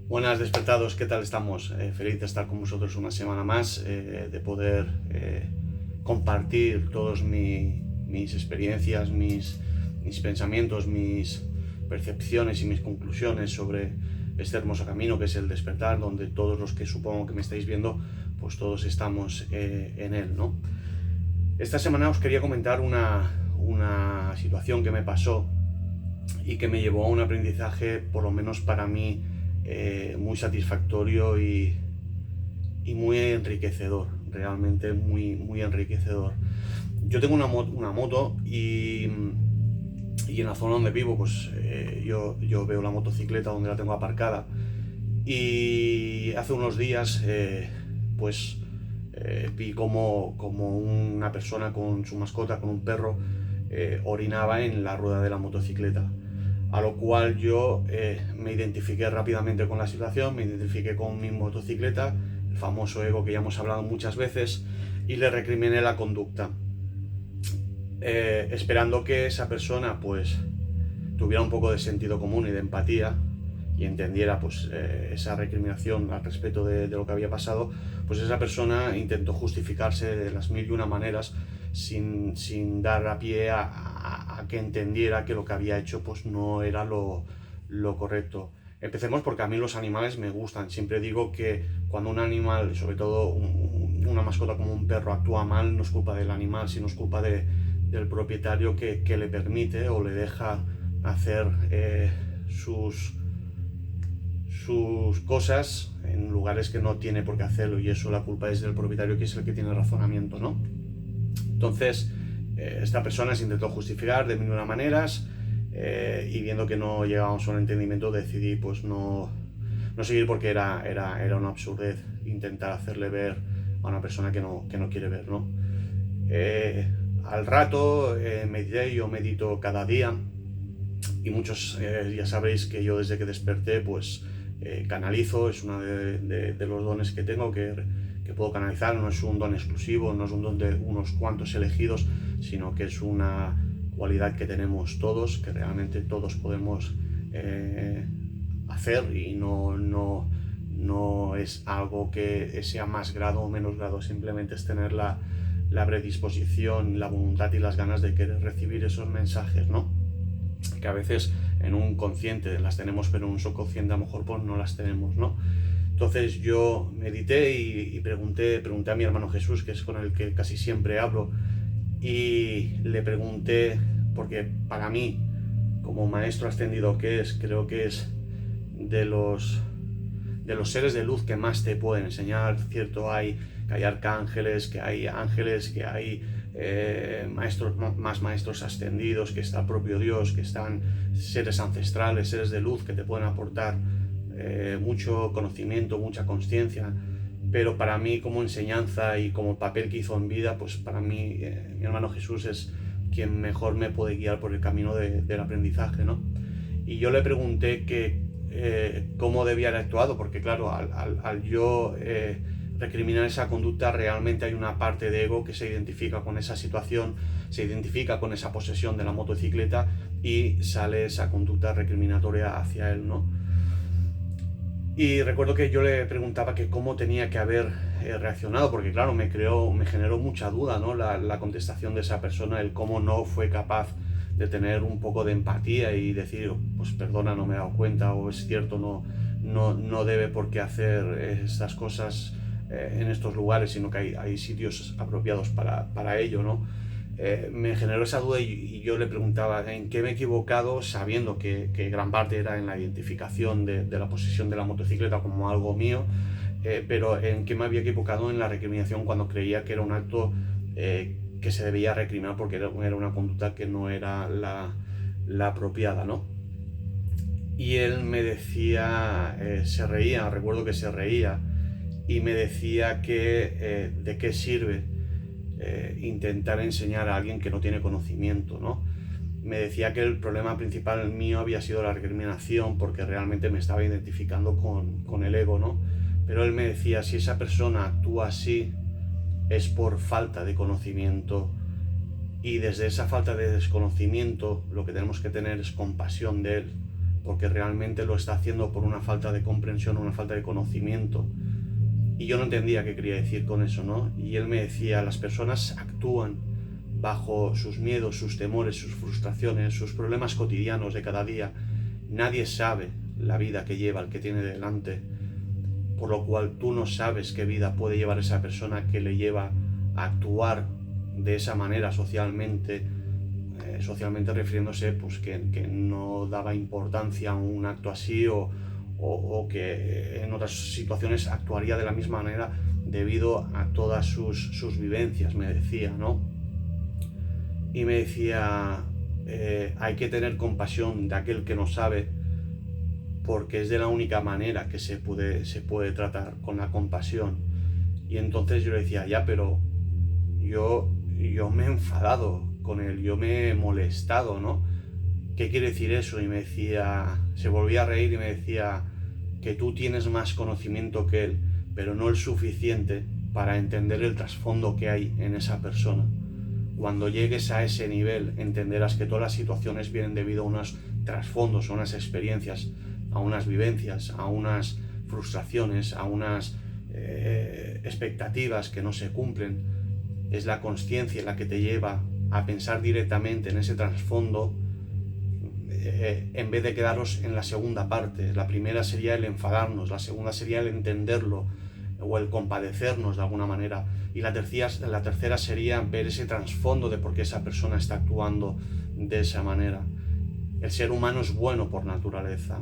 Buenas despertados, ¿qué tal estamos? Feliz de estar con vosotros una semana más, de poder compartir todos mis experiencias, mis pensamientos, mis percepciones y mis conclusiones sobre este hermoso camino que es el despertar, donde todos los que supongo que me estáis viendo, pues todos estamos en él, ¿no? Esta semana os quería comentar una situación que me pasó y que me llevó a un aprendizaje, por lo menos para mí, muy satisfactorio y muy enriquecedor, realmente muy enriquecedor. Yo tengo una moto y en la zona donde vivo, pues yo veo la motocicleta donde la tengo aparcada. Y hace unos días, pues vi como una persona con su mascota, con un perro, orinaba en la rueda de la motocicleta. A lo cual yo me identifiqué rápidamente con la situación, me identifiqué con mi motocicleta, el famoso ego que ya hemos hablado muchas veces, y le recriminé la conducta. Esperando que esa persona pues tuviera un poco de sentido común y de empatía y entendiera pues esa recriminación al respecto de lo que había pasado, pues esa persona intentó justificarse de las mil y una maneras sin dar a pie a que entendiera que lo que había hecho pues no era lo correcto. Empecemos porque a mí los animales me gustan. Siempre digo que cuando un animal, sobre todo una mascota como un perro, actúa mal, no es culpa del animal, sino es culpa del propietario que le permite o le deja hacer sus cosas en lugares que no tiene por qué hacerlo, y eso la culpa es del propietario, que es el que tiene razonamiento, ¿no? Entonces, esta persona se intentó justificar de mil y una maneras, y viendo que no llegábamos a un entendimiento decidí pues no seguir, porque era una absurdez intentar hacerle ver a una persona que no quiere ver, ¿no? Al rato medité. Yo medito cada día y muchos ya sabéis que yo desde que desperté pues canalizo. Es uno de los dones que tengo, que puedo canalizar. No es un don exclusivo, no es un don de unos cuantos elegidos, sino que es una cualidad que tenemos todos, que realmente todos podemos hacer, y no es algo que sea más grado o menos grado, simplemente es tener la predisposición, la voluntad y las ganas de querer recibir esos mensajes, ¿no? Que a veces en un consciente las tenemos, pero en un subconsciente a lo mejor pues no las tenemos, ¿no? Entonces yo medité y pregunté a mi hermano Jesús, que es con el que casi siempre hablo, y le pregunté, porque para mí, como maestro ascendido que es, creo que es de los seres de luz que más te pueden enseñar, ¿cierto? Que hay arcángeles, que hay ángeles, que hay más maestros ascendidos, que está el propio Dios, que están seres ancestrales, seres de luz que te pueden aportar mucho conocimiento, mucha conciencia. Pero para mí, como enseñanza y como papel que hizo en vida, pues para mí mi hermano Jesús es quien mejor me puede guiar por el camino del aprendizaje, ¿no? Y yo le pregunté cómo debía haber actuado, porque claro, al yo recriminar esa conducta, realmente hay una parte de ego que se identifica con esa situación, se identifica con esa posesión de la motocicleta, y sale esa conducta recriminatoria hacia él, ¿no? Y recuerdo que yo le preguntaba que cómo tenía que haber reaccionado, porque claro, me generó mucha duda, ¿no? La contestación de esa persona, el cómo no fue capaz de tener un poco de empatía y decir, pues perdona, no me he dado cuenta, o es cierto, no debe por qué hacer estas cosas en estos lugares, sino que hay sitios apropiados para ello, ¿no? Me generó esa duda, y yo le preguntaba en qué me he equivocado, sabiendo que gran parte era en la identificación de la posesión de la motocicleta como algo mío, pero en qué me había equivocado en la recriminación cuando creía que era un acto que se debía recriminar, porque era una conducta que no era la apropiada, ¿no? Y él me decía, se reía, recuerdo que se reía, y me decía que de qué sirve intentar enseñar a alguien que no tiene conocimiento, ¿no? Me decía que el problema principal mío había sido la recriminación, porque realmente me estaba identificando con el ego, ¿no? Pero él me decía, si esa persona actúa así, es por falta de conocimiento, y desde esa falta de desconocimiento lo que tenemos que tener es compasión de él, porque realmente lo está haciendo por una falta de comprensión, una falta de conocimiento. Y yo no entendía qué quería decir con eso, ¿no? Y él me decía, las personas actúan bajo sus miedos, sus temores, sus frustraciones, sus problemas cotidianos de cada día. Nadie sabe la vida que lleva el que tiene delante, por lo cual tú no sabes qué vida puede llevar esa persona que le lleva a actuar de esa manera socialmente refiriéndose pues que no daba importancia a un acto así o que en otras situaciones actuaría de la misma manera debido a todas sus vivencias, me decía, ¿no? Y me decía, hay que tener compasión de aquel que no sabe, porque es de la única manera que se puede tratar, con la compasión. Y entonces yo le decía, ya, pero yo me he enfadado con él, yo me he molestado, ¿no? ¿Qué quiere decir eso? Y me decía, se volvía a reír y me decía que tú tienes más conocimiento que él, pero no el suficiente para entender el trasfondo que hay en esa persona. Cuando llegues a ese nivel entenderás que todas las situaciones vienen debido a unos trasfondos, a unas experiencias, a unas vivencias, a unas frustraciones, a unas expectativas que no se cumplen. Es la consciencia la que te lleva a pensar directamente en ese trasfondo en vez de quedaros en la segunda parte. La primera sería el enfadarnos, la segunda sería el entenderlo o el compadecernos de alguna manera, y la tercera sería ver ese trasfondo de por qué esa persona está actuando de esa manera. El ser humano es bueno por naturaleza,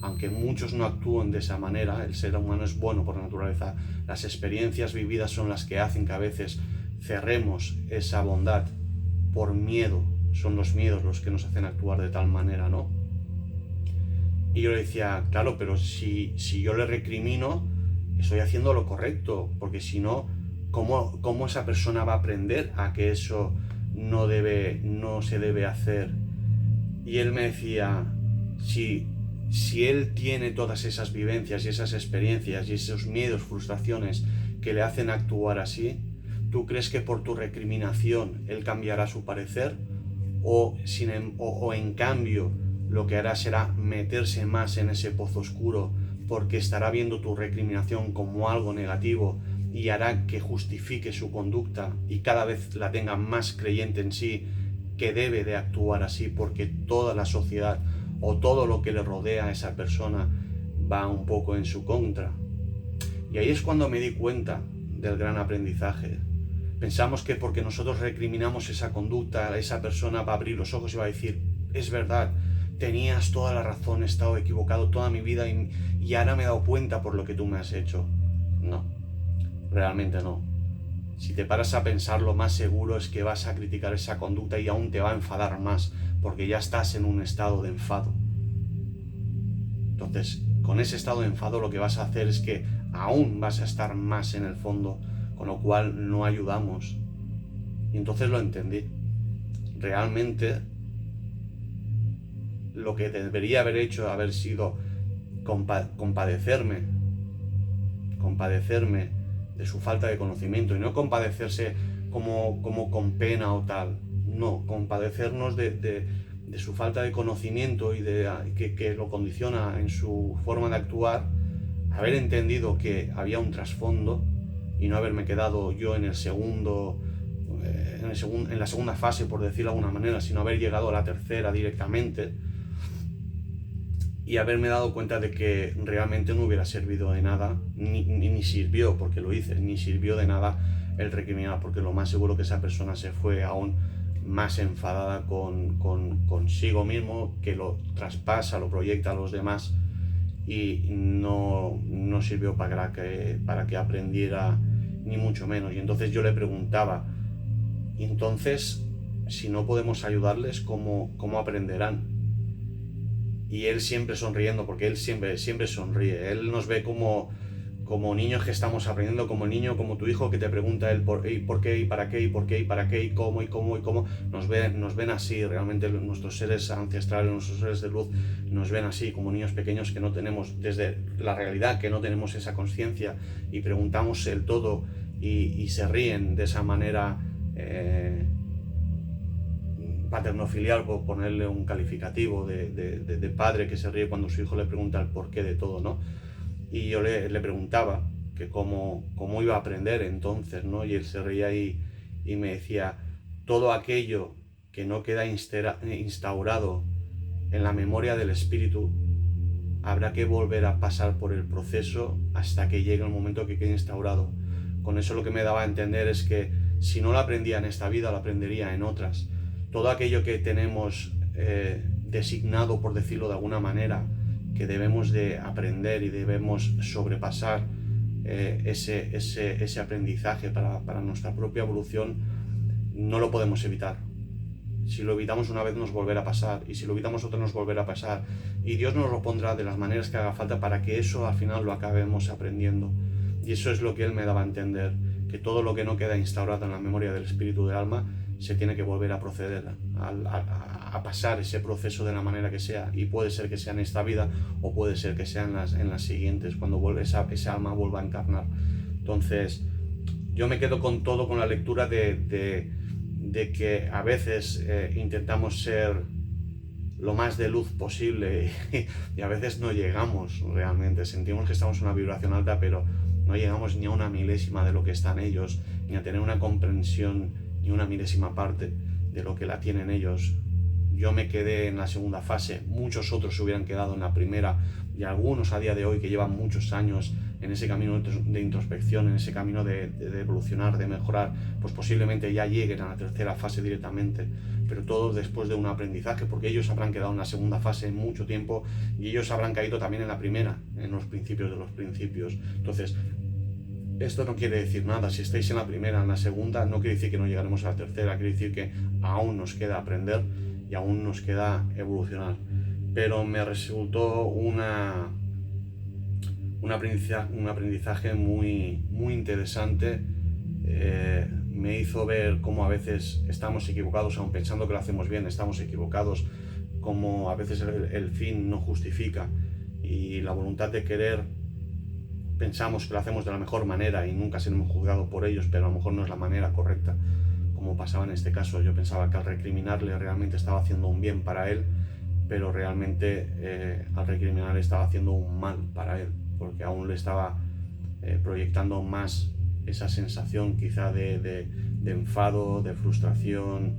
aunque muchos no actúen de esa manera. El ser humano es bueno por naturaleza. Las experiencias vividas son las que hacen que a veces cerremos esa bondad por miedo. Son los miedos los que nos hacen actuar de tal manera, ¿no? Y yo le decía, claro, pero si yo le recrimino, estoy haciendo lo correcto, porque si no, ¿cómo esa persona va a aprender a que eso no se debe hacer? Y él me decía, si él tiene todas esas vivencias y esas experiencias y esos miedos, frustraciones que le hacen actuar así, ¿tú crees que por tu recriminación él cambiará su parecer? O en cambio lo que hará será meterse más en ese pozo oscuro, porque estará viendo tu recriminación como algo negativo y hará que justifique su conducta y cada vez la tenga más creyente en sí, que debe de actuar así porque toda la sociedad o todo lo que le rodea a esa persona va un poco en su contra. Y ahí es cuando me di cuenta del gran aprendizaje. Pensamos que porque nosotros recriminamos esa conducta, esa persona va a abrir los ojos y va a decir, es verdad, tenías toda la razón, he estado equivocado toda mi vida y ahora me he dado cuenta por lo que tú me has hecho. No, realmente no. Si te paras a pensar, lo más seguro es que vas a criticar esa conducta y aún te va a enfadar más, porque ya estás en un estado de enfado. Entonces, con ese estado de enfado lo que vas a hacer es que aún vas a estar más en el fondo, con lo cual no ayudamos. Y entonces lo entendí. Realmente lo que debería haber hecho haber sido compadecerme de su falta de conocimiento, y no compadecerse como con pena o tal, no, compadecernos de su falta de conocimiento y que lo condiciona en su forma de actuar, haber entendido que había un trasfondo y no haberme quedado yo en la segunda fase, por decirlo de alguna manera, sino haber llegado a la tercera directamente y haberme dado cuenta de que realmente no hubiera servido de nada, ni sirvió, porque lo hice, ni sirvió de nada el recriminar, porque lo más seguro que esa persona se fue aún más enfadada consigo mismo, que lo traspasa, lo proyecta a los demás, y no sirvió para que aprendiera, ni mucho menos. Y entonces yo le preguntaba, y entonces, si no podemos ayudarles, ¿cómo aprenderán? Y él siempre sonriendo, porque él siempre sonríe. Él nos ve como niños que estamos aprendiendo, como niño, como tu hijo que te pregunta él por qué, y para qué, y por qué, y para qué, y cómo. Nos ven así. Realmente nuestros seres ancestrales, nuestros seres de luz, nos ven así, como niños pequeños que no tenemos, desde la realidad, que no tenemos esa conciencia, y preguntamos el todo, y se ríen de esa manera paternofilial, por ponerle un calificativo de padre que se ríe cuando su hijo le pregunta el porqué de todo, ¿no? Y yo le preguntaba que cómo iba a aprender entonces, ¿no? Y él se reía y me decía, todo aquello que no queda instaurado en la memoria del espíritu, habrá que volver a pasar por el proceso hasta que llegue el momento que quede instaurado. Con eso lo que me daba a entender es que si no lo aprendía en esta vida, lo aprendería en otras. Todo aquello que tenemos designado, por decirlo de alguna manera, que debemos de aprender y debemos sobrepasar ese aprendizaje para nuestra propia evolución, no lo podemos evitar. Si lo evitamos una vez nos volverá a pasar, y si lo evitamos otra nos volverá a pasar, y Dios nos lo pondrá de las maneras que haga falta para que eso al final lo acabemos aprendiendo. Y eso es lo que Él me daba a entender, que todo lo que no queda instaurado en la memoria del espíritu del alma se tiene que volver a proceder a pasar ese proceso de la manera que sea, y puede ser que sea en esta vida o puede ser que sea en las siguientes, cuando esa alma vuelva a encarnar. Entonces yo me quedo con todo, con la lectura de que a veces intentamos ser lo más de luz posible y a veces no llegamos realmente. Sentimos que estamos en una vibración alta, pero no llegamos ni a una milésima de lo que están ellos, ni a tener una comprensión ni una milésima parte de lo que la tienen ellos. Yo me quedé en la segunda fase, muchos otros se hubieran quedado en la primera, y algunos a día de hoy que llevan muchos años en ese camino de introspección, en ese camino de evolucionar, de mejorar, pues posiblemente ya lleguen a la tercera fase directamente, pero todos después de un aprendizaje, porque ellos habrán quedado en la segunda fase mucho tiempo y ellos habrán caído también en la primera, en los principios de los principios. Entonces, esto no quiere decir nada. Si estáis en la primera, en la segunda, no quiere decir que no llegaremos a la tercera, quiere decir que aún nos queda aprender y aún nos queda evolucionar. Pero me resultó un aprendizaje muy, muy interesante. Me hizo ver cómo a veces estamos equivocados, aun pensando que lo hacemos bien, estamos equivocados, cómo a veces el fin no justifica y la voluntad de querer pensamos que lo hacemos de la mejor manera y nunca seremos juzgados por ellos, pero a lo mejor no es la manera correcta, como pasaba en este caso. Yo pensaba que al recriminarle realmente estaba haciendo un bien para él, pero realmente al recriminarle estaba haciendo un mal para él, porque aún le estaba proyectando más esa sensación quizá de enfado, de frustración,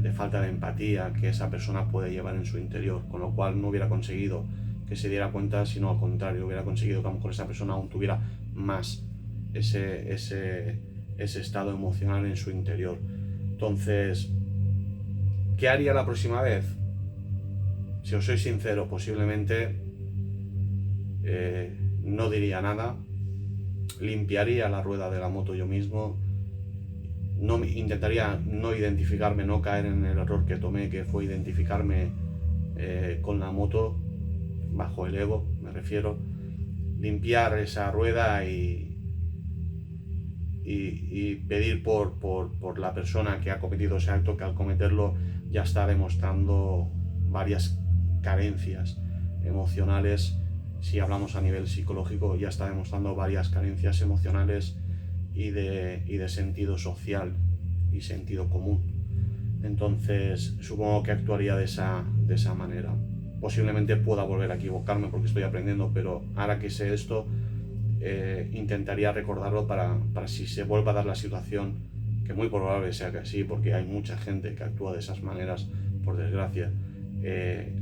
de falta de empatía que esa persona puede llevar en su interior, con lo cual no hubiera conseguido que se diera cuenta, sino al contrario, hubiera conseguido que a lo mejor esa persona aún tuviera más ese estado emocional en su interior. Entonces, ¿qué haría la próxima vez? Si os soy sincero, posiblemente no diría nada, limpiaría la rueda de la moto yo mismo, intentaría no identificarme, no caer en el error que tomé, que fue identificarme con la moto, bajo el ego me refiero, limpiar esa rueda y pedir por la persona que ha cometido ese acto, que al cometerlo ya está demostrando varias carencias emocionales. Si hablamos a nivel psicológico, ya está demostrando varias carencias emocionales y de sentido social y sentido común. Entonces supongo que actuaría de esa manera. Posiblemente pueda volver a equivocarme porque estoy aprendiendo, pero ahora que sé esto, intentaría recordarlo para si se vuelva a dar la situación, que muy probable sea que así, porque hay mucha gente que actúa de esas maneras, por desgracia,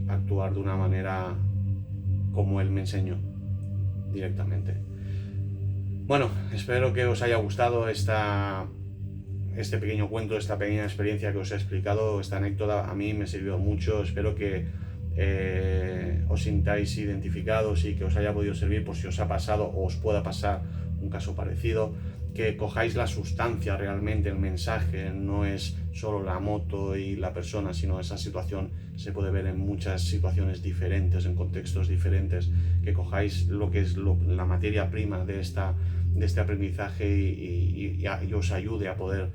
actuar de una manera como él me enseñó directamente. Bueno, espero que os haya gustado este pequeño cuento, esta pequeña experiencia que os he explicado, esta anécdota. A mí me sirvió mucho, espero que os sintáis identificados y que os haya podido servir por si os ha pasado o os pueda pasar un caso parecido, que cojáis la sustancia realmente, el mensaje no es solo la moto y la persona, sino esa situación se puede ver en muchas situaciones diferentes, en contextos diferentes, que cojáis lo que es la materia prima de este aprendizaje y os ayude a poder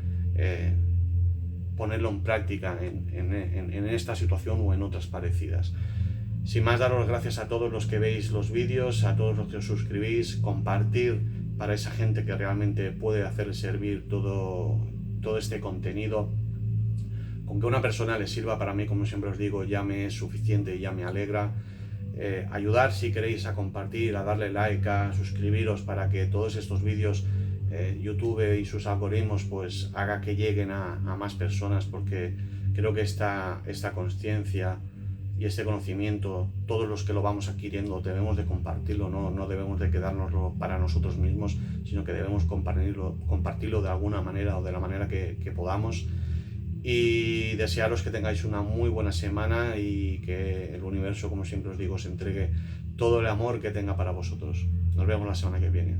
ponerlo en práctica en esta situación o en otras parecidas. Sin más, daros las gracias a todos los que veis los vídeos, a todos los que os suscribís, compartir para esa gente que realmente puede hacerle servir todo este contenido. Con que una persona le sirva para mí, como siempre os digo, ya me es suficiente y ya me alegra. Ayudar si queréis a compartir, a darle like, a suscribiros para que todos estos vídeos YouTube y sus algoritmos pues haga que lleguen a más personas, porque creo que esta conciencia y este conocimiento, todos los que lo vamos adquiriendo debemos de compartirlo, no debemos de quedárnoslo para nosotros mismos, sino que debemos compartirlo de alguna manera o de la manera que podamos. Y desearos que tengáis una muy buena semana y que el universo, como siempre os digo, os entregue todo el amor que tenga para vosotros. Nos vemos la semana que viene.